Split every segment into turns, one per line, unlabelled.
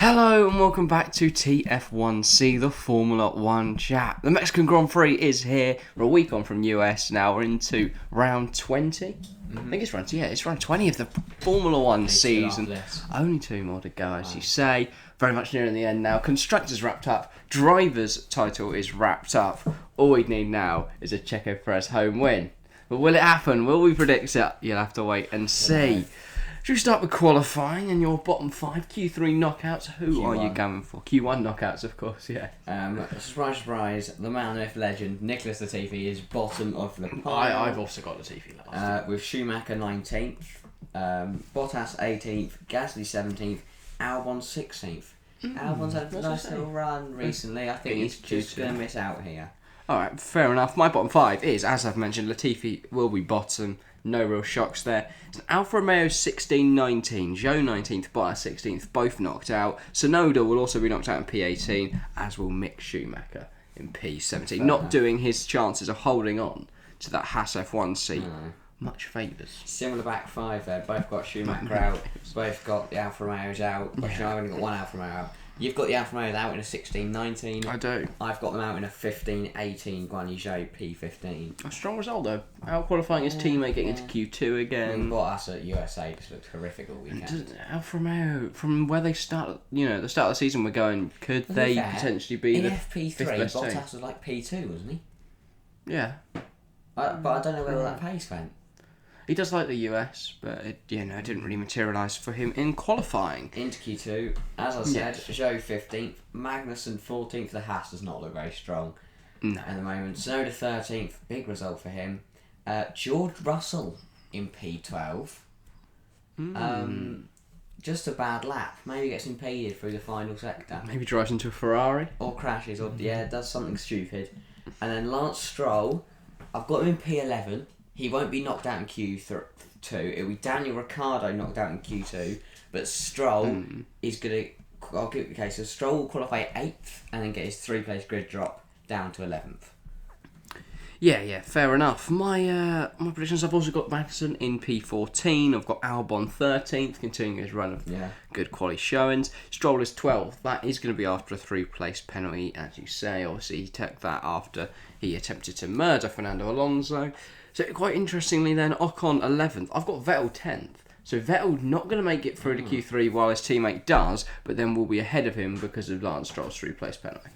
Hello and welcome back to TF1C, the Formula 1 chat. The Mexican Grand Prix is here. We're a week on from US now. We're into round 20. I think it's round 20 of the Formula 1 season. Only two more to go, as you say. Very much nearing the end now. Constructors wrapped up. Drivers' title is wrapped up. All we need now is a Sergio Perez home win. But will it happen? Will we predict it? You'll have to wait and see. Should we start with qualifying and your bottom five Q3 knockouts? Who are you going for? Q1 knockouts, of course, yeah.
Surprise, surprise, the man with legend, Nicholas Latifi, is bottom of the pile.
I've also got Latifi last.
With Schumacher 19th, Bottas 18th, Gasly 17th, Albon 16th. Albon's had a nice little run recently. I think he's just going to miss out here.
Alright, fair enough. My bottom five is, as I've mentioned, Latifi will be bottom. No real shocks there. It's Alfa Romeo 16-19, Zhou 19th, Bottas 16th, both knocked out. Sonoda will also be knocked out in P18, as will Mick Schumacher in P17. Not doing his chances of holding on to that Haas F1 seat much favours.
Similar back five there. Both got Schumacher out. Both got the Alfa Romeos out. Actually, I've only got one Alfa Romeo out. You've got the Alfa Romeos out in a 16-19.
I do.
I've got them out in a 15-18 Guan Yu Zhou P15.
A strong result though. Out qualifying his teammate getting into Q2 again.
Bottas at USA just looked horrific all weekend.
Alfa Romeo, from where they start, at the start of the season, we're going, could they potentially be
in
the
FP3,
fifth best
Bottas
team?
was like P2, wasn't he?
Yeah.
But I don't know where all that pace went.
He does like the US, but it didn't really materialise for him in qualifying.
Into Q2, as I said, Zhou 15th, Magnussen 14th. The Haas does not look very strong at the moment. Sonoda 13th, big result for him. George Russell in P12. Just a bad lap. Maybe gets impeded through the final sector.
Maybe drives into a Ferrari.
Or crashes, or does something stupid. And then Lance Stroll, I've got him in P11. He won't be knocked out in Q2. It'll be Daniel Ricciardo knocked out in Q2. But Stroll is going to... I'll give it the case. So Stroll will qualify 8th and then get his 3-place grid drop down to 11th.
Yeah, fair enough. My predictions, I've also got Magnussen in P14. I've got Albon 13th, continuing his run of good quality showings. Stroll is 12th. That is going to be after a 3-place penalty, as you say. Obviously, he took that after he attempted to murder Fernando Alonso. So quite interestingly then, Ocon 11th. I've got Vettel 10th. So Vettel not going to make it through to Q3 while his teammate does, but then will be ahead of him because of Lance Stroll's 3-place penalty.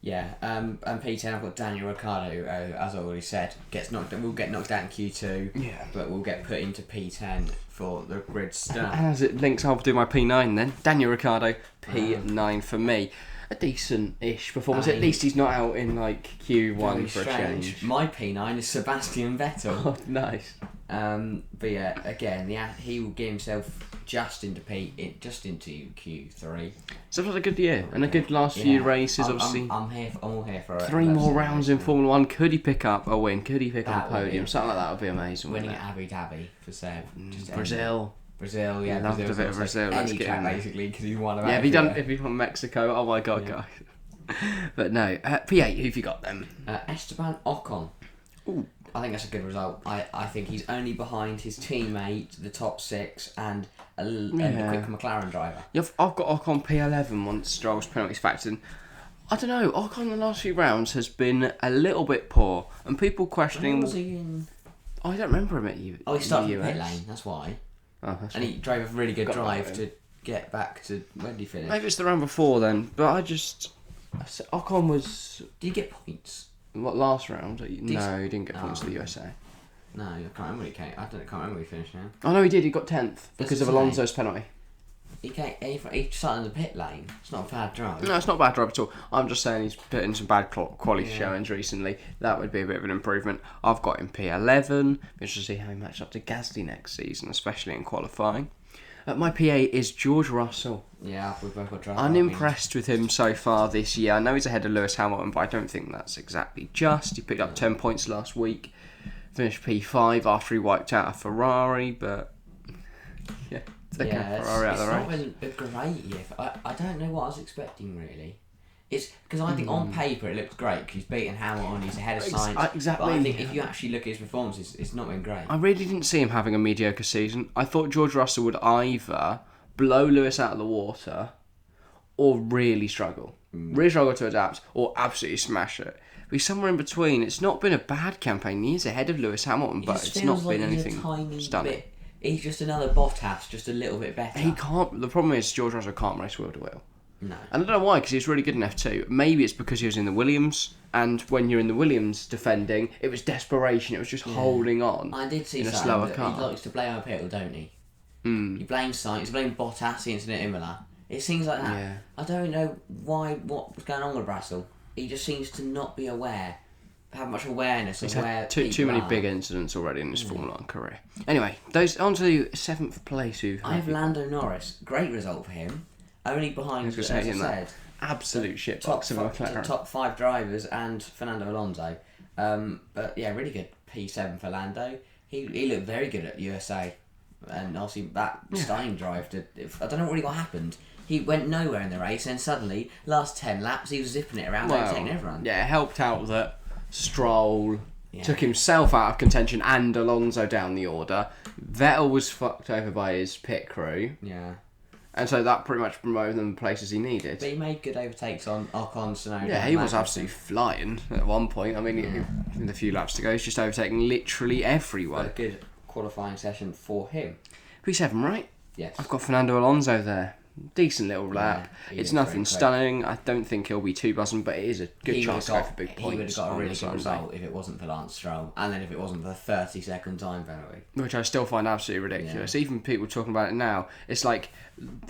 Yeah, and P10 I've got Daniel Ricciardo, as I already said, will get knocked out in Q2, but will get put into P10 for the grid start.
And as it links, I'll do my P9 then. Daniel Ricciardo, P9 for me. A decent-ish performance. At least he's not out in Q1 for a change.
My P9 is Sebastian Vettel.
Oh, nice.
But yeah, again, he will get himself just into Q3.
So it was a good year and a good last few races. Obviously,
I'm all here for it.
3 more rounds in Formula 1. Could he pick up a win? Could he pick up a podium? Something like that would be amazing.
Winning at Abu Dhabi for Seb.
Brazil,
yeah,
loved a bit of Brazil.
Any track basically because he's won.
Yeah, if he won Mexico, oh my god, guys. But no, P8. Who've you got then?
Esteban Ocon.
Ooh.
I think that's a good result. I think he's only behind his teammate, the top 6, and a quick McLaren driver.
Yeah, I've got Ocon P11 once Stroll's penalties factored in. I don't know, Ocon the last few rounds has been a little bit poor, and people questioning...
Where was he in?
I don't remember him at
he started in pit lane, that's why.
And
he drove a really good drive to get back to when did he finish?
Maybe it's the round before then, but Ocon was...
Did he get points?
What, last round? No, he didn't get points to the USA.
No, I can't remember he came. I can't remember where he finished now.
Oh no, he did. He got 10th because of Alonso's penalty.
He started in the pit lane. It's not a bad drive.
No, it's not a bad drive at all. I'm just saying he's put in some bad quality showings recently. That would be a bit of an improvement. I've got him P11. Just to see how he matches up to Gasly next season, especially in qualifying. My P8 is George Russell.
Yeah, we've both got driver.
Unimpressed with him so far this year. I know he's ahead of Lewis Hamilton, but I don't think that's exactly just. He picked up 10 points last week. Finished P5 after he wiped out a Ferrari, but taking a Ferrari out of the race.
It's not been a great year. I don't know what I was expecting really. It's because I think on paper it looks great because he's beaten Hamilton, he's ahead of Sainz.
Exactly.
But I think if you actually look at his performances, it's not been great.
I really didn't see him having a mediocre season. I thought George Russell would either blow Lewis out of the water or really struggle. Really struggle to adapt, or absolutely smash it. But he's somewhere in between. It's not been a bad campaign. He is ahead of Lewis Hamilton, but it's not been anything stunning.
He's just another Bottas, just a little bit better.
He can't. The problem is George Russell can't race wheel to wheel.
No.
And I don't know why, because he was really good in F2. Maybe it's because he was in the Williams, and when you're in the Williams defending, it was desperation. It was just holding on.
I did see
in a
something
slower
that
car.
he likes to blame on Pittle, don't he? He blames Sainz, he blames Bottas, the incident at Imola. It seems like that.
Yeah.
I don't know what was going on with Russell. He just seems to not be have much awareness of where
too many big incidents already in his Formula 1 career. Anyway, those on to 7th place.
I have Lando Norris. Great result for him. Only behind, as I said,
absolute shitbox of McLaren.
Top 5 drivers and Fernando Alonso. But yeah, really good P7 for Lando. He looked very good at USA. And obviously that Stein drive, I don't know really what happened. He went nowhere in the race, and suddenly, last 10 laps, he was zipping it around, overtaking everyone.
Yeah, it helped out that Stroll took himself out of contention and Alonso down the order. Vettel was fucked over by his pit crew.
Yeah.
And so that pretty much promoted them the places he needed.
But he made good overtakes on Ocon, Tsunoda.
Yeah, he was absolutely flying at one point. I mean, in the few laps to go, he's just overtaking literally everyone.
But a good qualifying session for him.
P7, right?
Yes.
I've got Fernando Alonso there. Decent little lap. It's nothing stunning. I don't think he'll be too buzzing, but it is a good chance to go for big points.
He would have got a really good result if it wasn't for Lance Stroll, and then if it wasn't for the 30-second time penalty.
Which I still find absolutely ridiculous. Even people talking about it now, it's like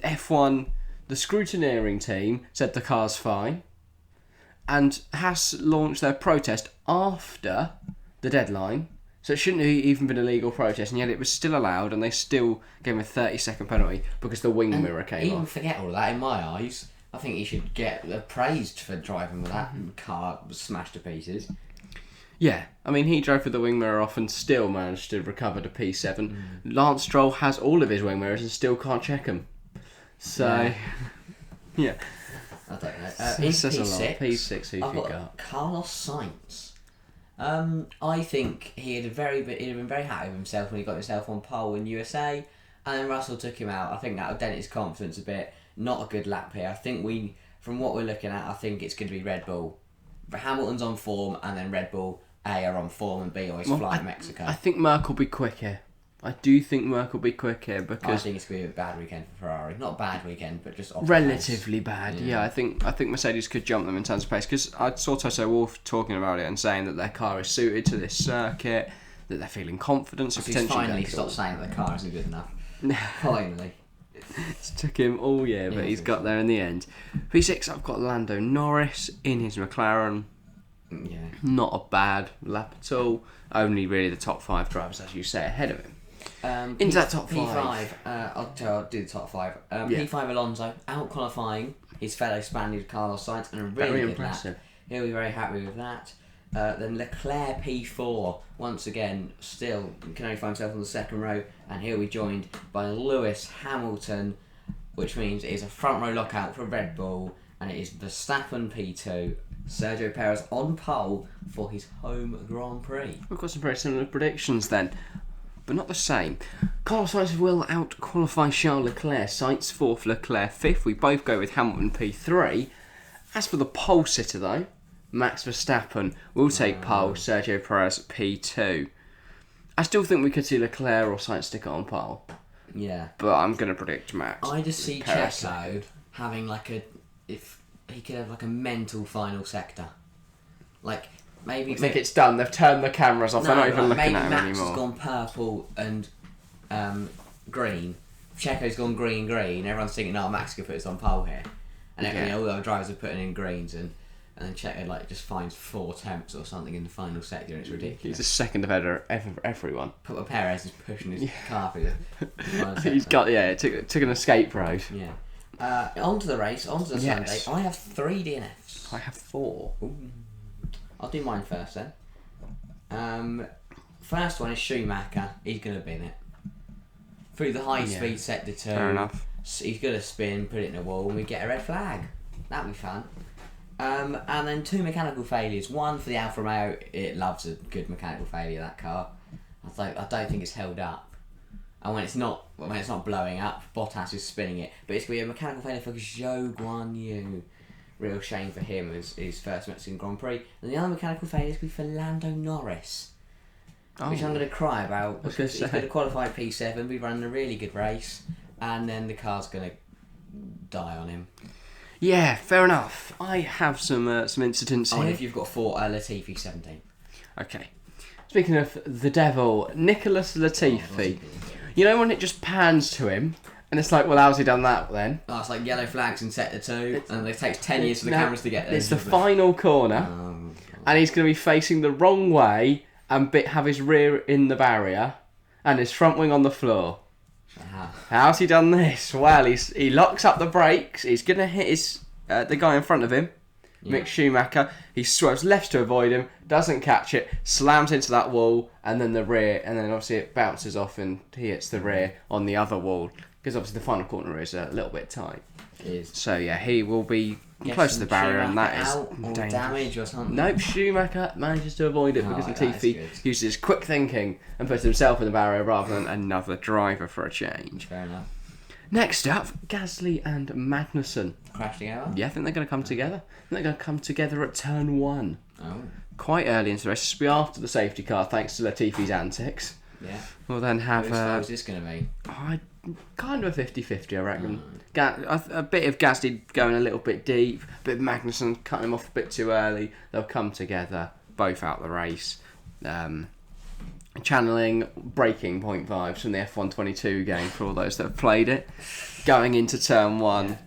F1, the scrutineering team said the car's fine, and Haas launched their protest after the deadline. So it shouldn't have even been a legal protest, and yet it was still allowed, and they still gave him a 30-second penalty because the wing mirror came
even
off.
Forget all that, in my eyes, I think he should get praised for driving with that car smashed to pieces.
Yeah, I mean, he drove with the wing mirror off and still managed to recover to P7. Lance Stroll has all of his wing mirrors and still can't check them. So, yeah.
I don't know.
It says a lot.
P6,
P6, who have you
got
got?
Carlos Sainz. I think he'd have been very happy with himself when he got himself on pole in USA, and then Russell took him out. I think that dented his confidence a bit. Not a good lap here. I think from what we're looking at, I think it's going to be Red Bull. Hamilton's on form, and then Red Bull A are on form, and B always fly to Mexico.
I think Merck will be quick here. I do think Merck will be quick here because
I think it's going to be a bad weekend for Ferrari. Not a bad weekend, but just off
relatively bad. Yeah, I think Mercedes could jump them in terms of pace because I saw Toto Wolff talking about it and saying that their car is suited to this circuit, that they're feeling confident. So
he's finally stopped saying that the car isn't good enough. Finally.
It took him all year, but he's got there in the end. P6, I've got Lando Norris in his McLaren.
Yeah.
Not a bad lap at all. Only really the top 5 drivers, as you say, ahead of him. Into that top 5.
I'll do the top 5. P5 Alonso, out qualifying his fellow Spaniard Carlos Sainz, and a really
very
good
impressive.
lap. He'll be very happy with that. Then Leclerc P4, once again, still can only find himself on the second row, and he'll be joined by Lewis Hamilton, which means it is a front row lockout for Red Bull, and it is Verstappen P2, Sergio Perez on pole for his home Grand Prix.
We've got some very similar predictions then, but not the same. Carlos Sainz will out-qualify Charles Leclerc. Sainz 4th, Leclerc 5th. We both go with Hamilton P3. As for the pole sitter though, Max Verstappen will take pole, Sergio Perez P2. I still think we could see Leclerc or Sainz stick it on pole.
Yeah.
But I'm going to predict Max.
I just see
Perez
Checo having if he could have a mental final sector. Maybe...
I think it's done. They've turned the cameras off. They're not even looking at him
Max
anymore.
Has gone purple and green. Checo's gone green. Everyone's thinking, Max could put us on pole here. And all the other drivers are putting in greens and then Checo just finds 4 temps or something in the final sector, and it's ridiculous.
He's the second of everyone.
But Perez is pushing his car through the final sector.
He's got took an escape road.
Yeah. On to the race, on to the Sunday. I have 3 DNFs.
I have 4.
Ooh. I'll do mine first then. First one is Schumacher. He's going to bin it. Through the high speed sector 2.
Fair enough.
He's going to spin, put it in the wall, and we get a red flag. That'll be fun. And then 2 mechanical failures. One for the Alfa Romeo. It loves a good mechanical failure, that car. I don't think it's held up. And when it's not blowing up, Bottas is spinning it. But it's going to be a mechanical failure for Zhou Guanyu. Real shame for him as his first Mexican Grand Prix. And the other mechanical failure is going to be for Lando Norris. Which I'm going to cry about because he's going to qualify P7, be running a really good race, and then the car's going to die on him.
Yeah, fair enough. I have some incidents here.
And if you've got Latifi 17.
Okay. Speaking of the devil, Nicholas Latifi. You know when it just pans to him, and it's like, well, how's he done that then?
Oh, it's like yellow flags in sector 2, and it takes 10 years for the cameras to get there.
It's the final corner, and he's going to be facing the wrong way and have his rear in the barrier, and his front wing on the floor. How's he done this? Well, he locks up the brakes. He's going to hit the guy in front of him, Mick Schumacher. He swerves left to avoid him, doesn't catch it, slams into that wall, and then the rear, and then obviously it bounces off and he hits the rear on the other wall, because obviously the final corner is a little bit tight.
It is.
So yeah, he will be close to the barrier, and that is dangerous.
Damage or something.
Nope, Schumacher manages to avoid it because Latifi uses his quick thinking and puts himself in the barrier rather than another driver for a change.
Fair enough.
Next up, Gasly and Magnussen.
Crash together?
Yeah, I think they're going to come together. I think they're going to come together at turn 1.
Oh.
Quite early into the race. This will be after the safety car, thanks to Latifi's antics.
Yeah.
We'll then have...
Whose is this going to be?
Kind of a 50-50, I reckon. A bit of Gasly going a little bit deep, a bit of Magnussen cutting him off a bit too early. They'll come together, both out the race. Channeling breaking point vibes from the F122 game for all those that have played it. Going into turn 1,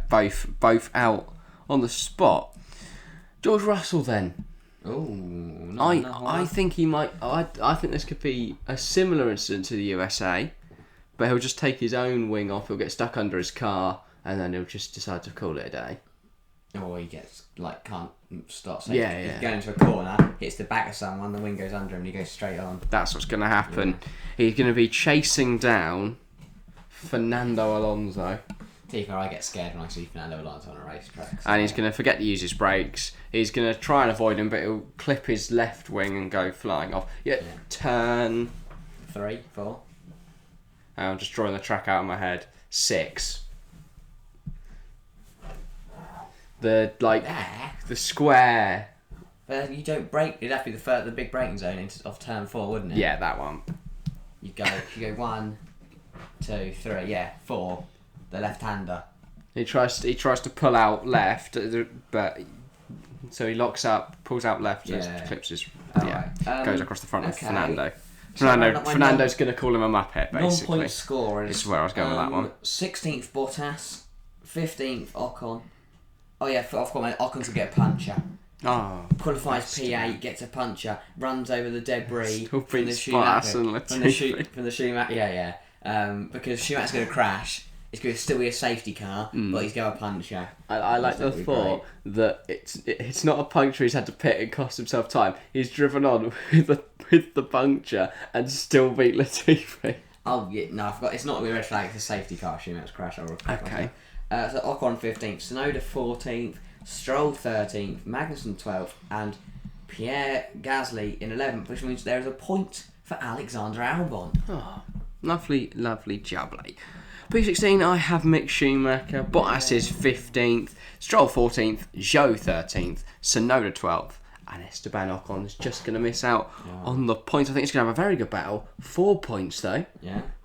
both out on the spot. George Russell then. I think he might. I think this could be a similar incident to the USA, but he'll just take his own wing off. He'll get stuck under his car, and then he'll just decide to call it a day.
Or he gets can't start. He's going into a corner, hits the back of someone, the wing goes under him, and he goes straight on.
That's what's going to happen. He's going to be chasing down Fernando Alonso.
I get scared when I see Fernando Alonso on a racetrack. So
and he's going to forget to use his brakes. He's going to try and avoid him, but he'll clip his left wing and go flying off. Turn
3, 4.
I'm just drawing the track out of my head. 6. The square.
But you don't brake. It'd have to be the big braking zone off turn 4, wouldn't it?
Yeah, that one.
You go 1, 2, 3. Yeah, 4. The left-hander.
He tries to pull out left, but so he locks up, pulls out left, and clips his goes across the front of Fernando. Fernando's going to call him a muppet, basically.
Non-point score is...
This is where I was going with that one.
16th Bottas, 15th Ocon. Oh yeah, Ocon's going to get a puncher.
Oh,
qualifies P8, gets a puncher, runs over the debris
from the Schumacher.
From the Schumacher, because Schumacher's going to crash. It's going to still be a safety car, but he's got a puncher.
I like the thought that it's not a puncture he's had to pit and cost himself time. He's driven on with the puncture and still beat Latifi.
Oh yeah, no, I forgot. It's not going to be a red flag. It's a safety car. Schumacher's crash.
Okay.
So Ocon 15th, Tsunoda 14th, Stroll 13th, Magnussen 12th, and Pierre Gasly in 11th, which means there is a point for Alexander Albon.
Oh, lovely jubbly. P16, I have Mick Schumacher, Bottas is 15th, Stroll 14th, Zhou 13th, Tsunoda 12th, and Esteban Ocon is just going to miss out on the points. I think it's going to have a very good battle. 4 points though,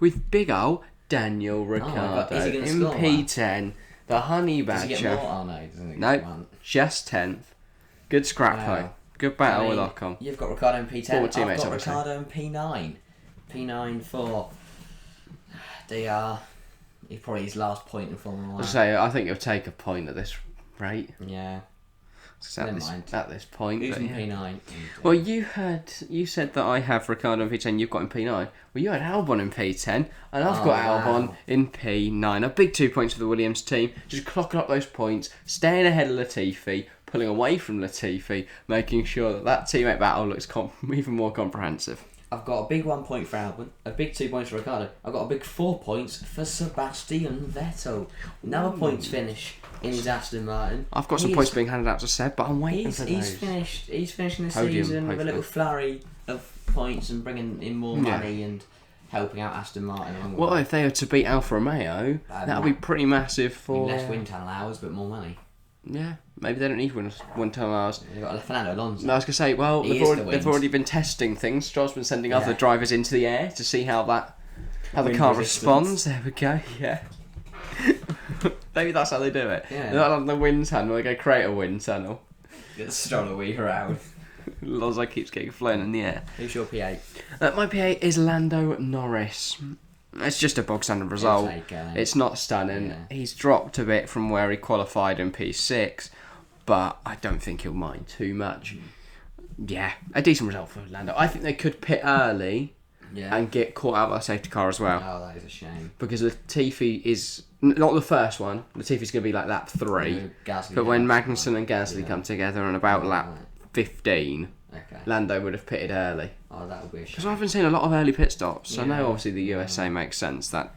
with big old Daniel Ricciardo in P10, the honey badger.
Does he get more? Oh no, he doesn't.
Nope, just 10th. Good scrap though. Good battle with Ocon.
You've got Ricciardo in P10.
I've
got Ricciardo in P9. P9 for DR. He's probably his last point in Formula 1.
I think he'll take a point at this rate.
Yeah.
At this point.
Who's in P9?
Well, you said that I have Ricciardo in P10, you've got in P9. Well, you had Albon in P10, and I've got Albon in P9. A big 2 points for the Williams team. Just clocking up those points, staying ahead of Latifi, pulling away from Latifi, making sure that teammate battle looks even more comprehensive.
I've got a big 1 point for Albon, a big 2 points for Ricciardo. I've got a big 4 points for Sebastian Vettel. Another points finish in his Aston Martin.
I've got some points being handed out to Seb, but I'm waiting for those.
He's finishing the season with a little flurry of points and bringing in more money and helping out Aston Martin along with
Well,
them.
if they were to beat Alfa Romeo, that would be pretty massive for...
Less wind tunnel hours, but more money.
Yeah, maybe they don't need wind tunnel hours.
You've got Fernando Alonso.
No, I was going to say, well,
He
they've already been testing things. John's been sending other drivers into the air to see how the car responds. There we go, yeah. Maybe that's how they do it.
Yeah.
They're not on the wind tunnel, they go create a wind tunnel.
Get the stroller wheel around.
Alonso keeps getting flown in the air.
Who's your P8?
My P8 is Lando Norris. It's just a bog standard result. It's not stunning. Yeah. He's dropped a bit from where he qualified in P6, but I don't think he'll mind too much. Yeah, a decent result for Lando. I think they could pit early and get caught out by a safety car as well.
Oh, that is a shame.
Because Latifi is not the first one. Latifi's going to be like lap 3. But when Magnussen and Gasly come together on about lap 15, Lando would have pitted early.
Oh, that would be a shame.
Because I haven't seen a lot of early pit stops. I know obviously the USA makes sense. That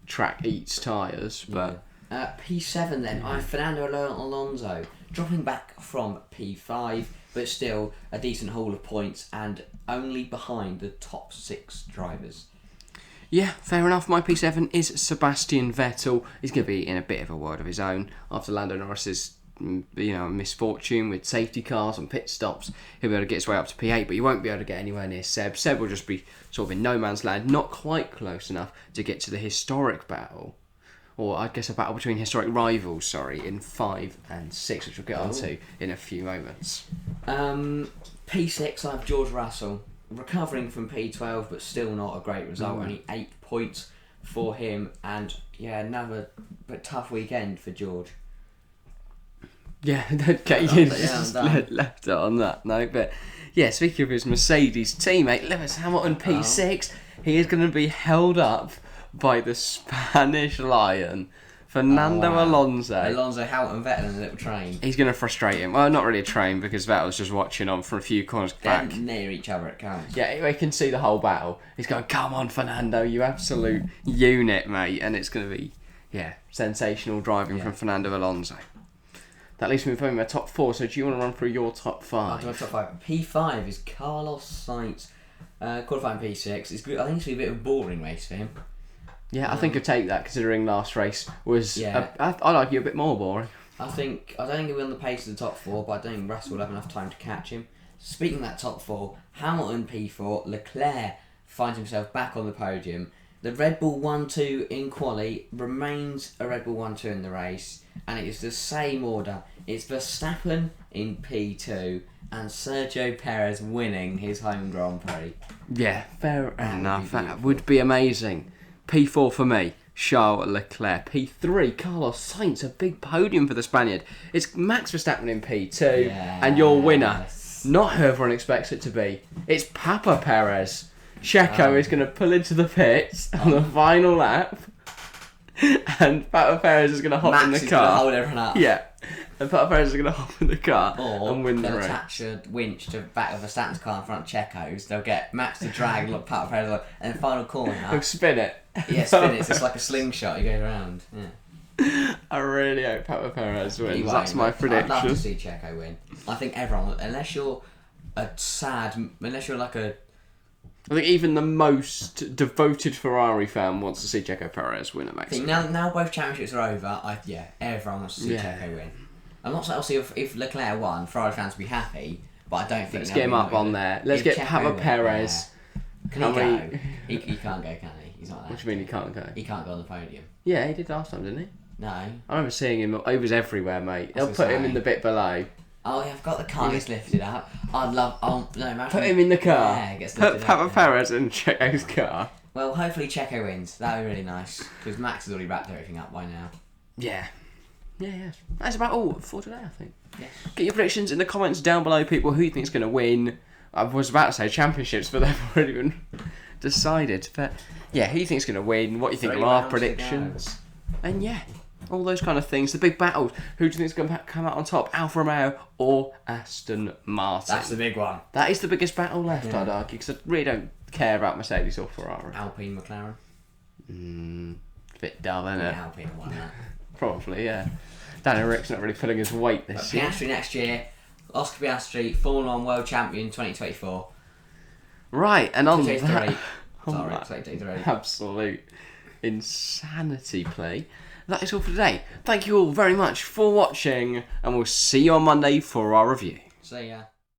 track eats tyres, but...
P7 then, I have Fernando Alonso, dropping back from P5, but still a decent haul of points and only behind the top 6 drivers.
Yeah, fair enough. My P7 is Sebastian Vettel. He's going to be in a bit of a world of his own after Lando Norris's misfortune with safety cars and pit stops. He'll be able to get his way up to P8, but he won't be able to get anywhere near Seb. Seb will just be sort of in no man's land, not quite close enough to get to the historic battle, or I guess a battle between historic rivals, in 5 and 6, which we'll get onto in a few moments.
P6, I have George Russell, recovering from P12, but still not a great result. Only 8 points for him, and another but tough weekend for George.
Yeah, okay, you just left it on that note. But yeah, speaking of his Mercedes teammate, Lewis Hamilton, P6, he is going to be held up by the Spanish Lion, Fernando Alonso.
Alonso, Hamilton, Vettel in a little train.
He's going to frustrate him. Well, not really a train, because Vettel's just watching on from a few corners back.
They're near each other, it counts.
Yeah, we can see the whole battle. He's going, come on, Fernando, you absolute unit, mate. And it's going to be, sensational driving from Fernando Alonso. That leaves me with my top 4, so do you want to run through your top 5?
My top 5. P5 is Carlos Sainz, qualifying P6. I think it's going to be a bit of a boring race for him.
Yeah, I think I'd take that, considering last race was, I'd argue, a bit more boring.
I don't think he'll be on the pace of the top 4, but I don't think Russell will have enough time to catch him. Speaking of that top 4, Hamilton P4, Leclerc finds himself back on the podium. The Red Bull 1-2 in quali remains a Red Bull 1-2 in the race, and it is the same order. It's Verstappen in P2 and Sergio Perez winning his home Grand Prix.
Yeah, fair enough. That would be amazing. P4 for me, Charles Leclerc. P3, Carlos Sainz, a big podium for the Spaniard. It's Max Verstappen in P2, and your winner, not who everyone expects it to be. It's Papa Perez. Checo is going to pull into the pits on the final lap, and Papa Perez is going to hop in the car. Max is going to
hold everyone up.
Yeah, and Papa Perez is going to hop in the car and win the race.
Or they'll attach a winch to the back of Verstappen's car in front of Checo's. They'll get Max to drag Papa Perez on, and then final corner.
They'll spin it.
Yeah, spin it. It's just like a slingshot. You go around. Yeah.
I really hope Papa Perez wins. That's my prediction.
I'd love to see Checo win. I think everyone, unless you're like a...
I think even the most devoted Ferrari fan wants to see Checo Perez win at Mexico.
Now both championships are over, everyone wants to see Checo win. I'm not saying, obviously, if Leclerc won, Ferrari fans would be happy, but I don't think...
Let's get him up on there. Let's get Papa Perez.
Can he go? He can't go, can he? He's not allowed.
What do you mean he can't go?
He can't go on the podium.
Yeah, he did last time, didn't he?
No.
I remember seeing him. He was everywhere, mate. They'll put him in the bit below.
Oh, yeah, I've got the car gets lifted up. Imagine...
Put him in the car.
Yeah, gets lifted
Put Papa Perez in Checo's car.
Well, hopefully Checo wins. That would be really nice, because Max has already wrapped everything up by now.
Yeah. Yeah. That's about all for today, I think.
Yes.
Get your predictions in the comments down below, people. Who you think is going to win? I was about to say championships, but they've already been decided. But yeah, who you think is going to win? What do you think of our predictions? And yeah, all those kind of things. The big battles. Who do you think is going to come out on top? Alfa Romeo or Aston Martin?
That's the big one.
That is the biggest battle left, I'd argue, because I really don't care about Mercedes or Ferrari.
Alpine, McLaren.
Bit dull, isn't it?
Alpine won that.
Probably, yeah. Danny Rick's not really pulling his weight this year.
Piastri next year. Oscar Piastri, Formula 1 World Champion 2024.
Right, and on that
Sorry, take days already.
Absolute insanity play. That is all for today. Thank you all very much for watching, and we'll see you on Monday for our review.
See ya.